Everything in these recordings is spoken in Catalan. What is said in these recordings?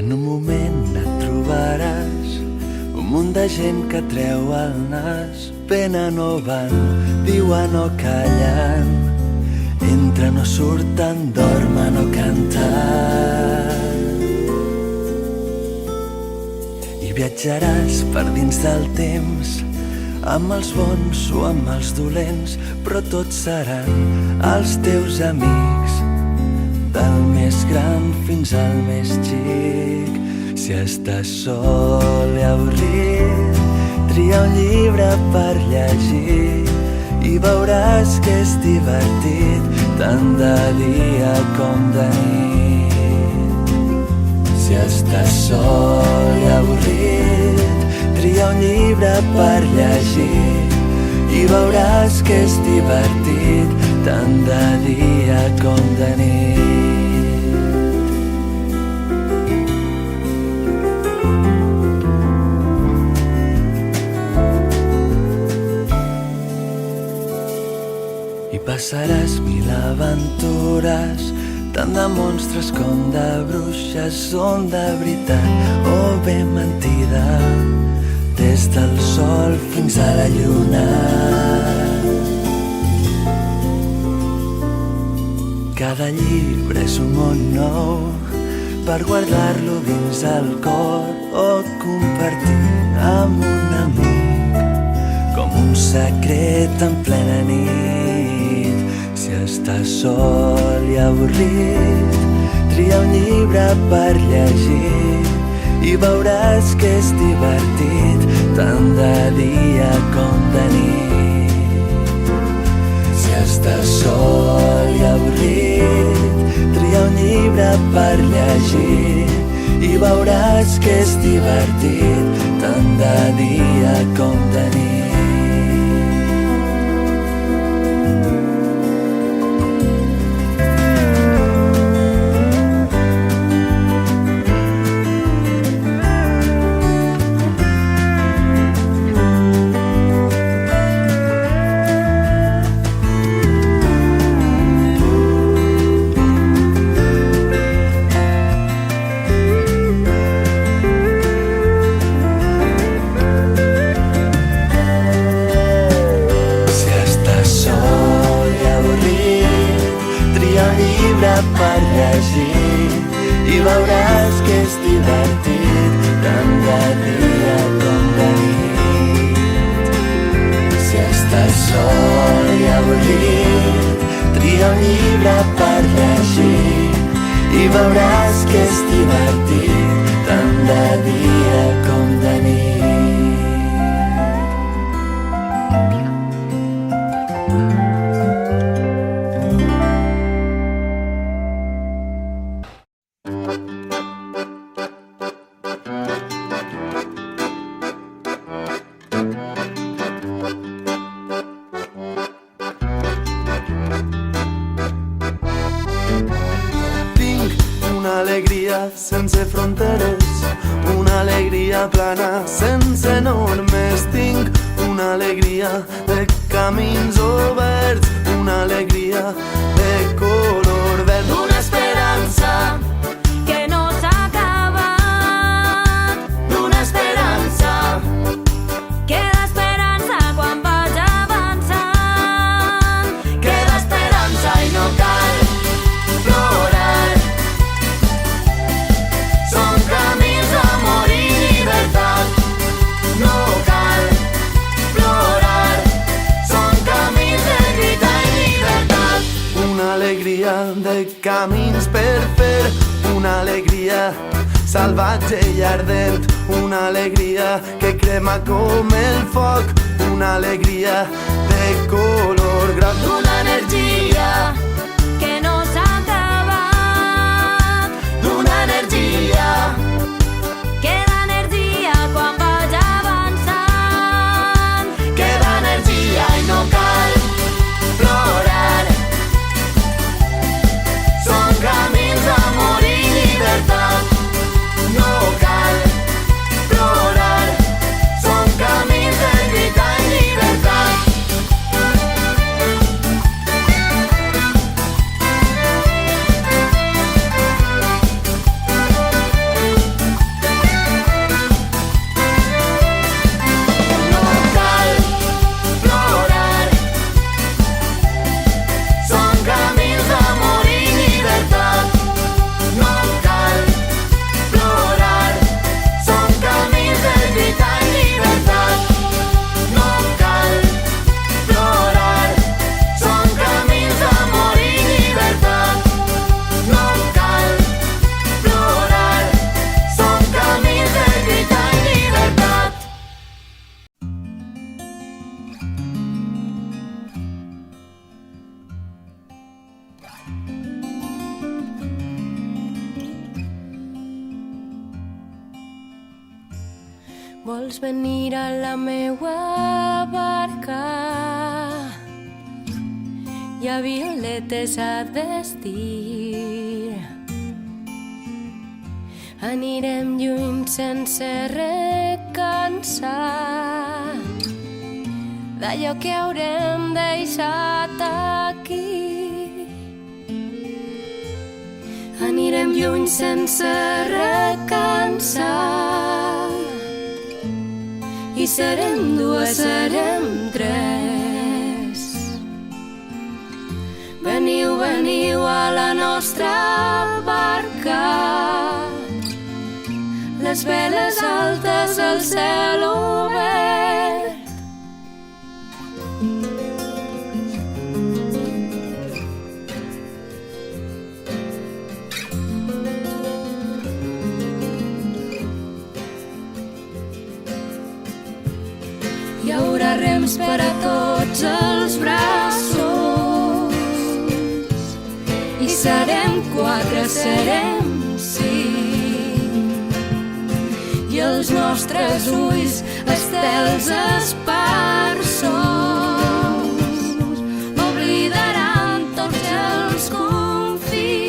En un moment et trobaràs un munt de gent que treu el nas. Venen o van, diuen o callen, entren o surten, dormen o canten. I viatjaràs per dins del temps, amb els bons o amb els dolents, però tots seran els teus amics, del més gran fins al més xic. Si estàs sol i avorrit, tria un llibre per llegir i veuràs que és divertit, tant de dia com de nit. Si estàs sol i avorrit, tria un llibre per llegir i veuràs que és divertit, tant de dia com de nit. Passaràs mil aventures, tant de monstres com de bruixes, són de veritat o bé mentida, des del sol fins a la lluna. Cada llibre és un món nou per guardar-lo dins el cor o compartir amb un amic, com un secret en plena nit. Si estàs sol i avorrit, tria un llibre per llegir i veuràs que és divertit, tant de dia com de nit. Si estàs sol i avorrit, tria un llibre per llegir i veuràs que és divertit, tant de dia com de nit. Per llegir i veuràs que és divertit, tant de dia com de nit. Si estàs sol i avorrit, tria un llibre per llegir i veuràs que és divertit, tant de dia com de nit. Sense fronteres, una alegria plana sense normes. Tinc una alegria de camins oberts, una alegria de color verd, una esperança que no s'acaba, d'una esperança queda esperança quan vaig avançant, queda esperança i no cal plorar. No cal plorar, són camins de lluita i llibertat. Una alegria de camins per fer, una alegria salvatge i ardent, una alegria que crema com el foc, una alegria de color groc, una energia que no s'acaba, d'una energia quan vaig avançant, queda energia i no cal plorar, són camins d'amor i llibertat. No cal plorar, són camins de lluita i llibertat. Vols venir a la meua barca? Hi ha violetes a vestir. Anirem lluny sense recansar d'allò que haurem deixat aquí. Anirem lluny sense recansar i serem dues, serem tres. Veniu, veniu a la nostra barca, les veles altes, el cel obert. Hi haurà rems per a tots els braços i serem quatre, serem cinc, i els nostres ulls estels esparsos oblidaran tots els confins.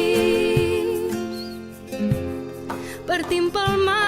Partim pel mar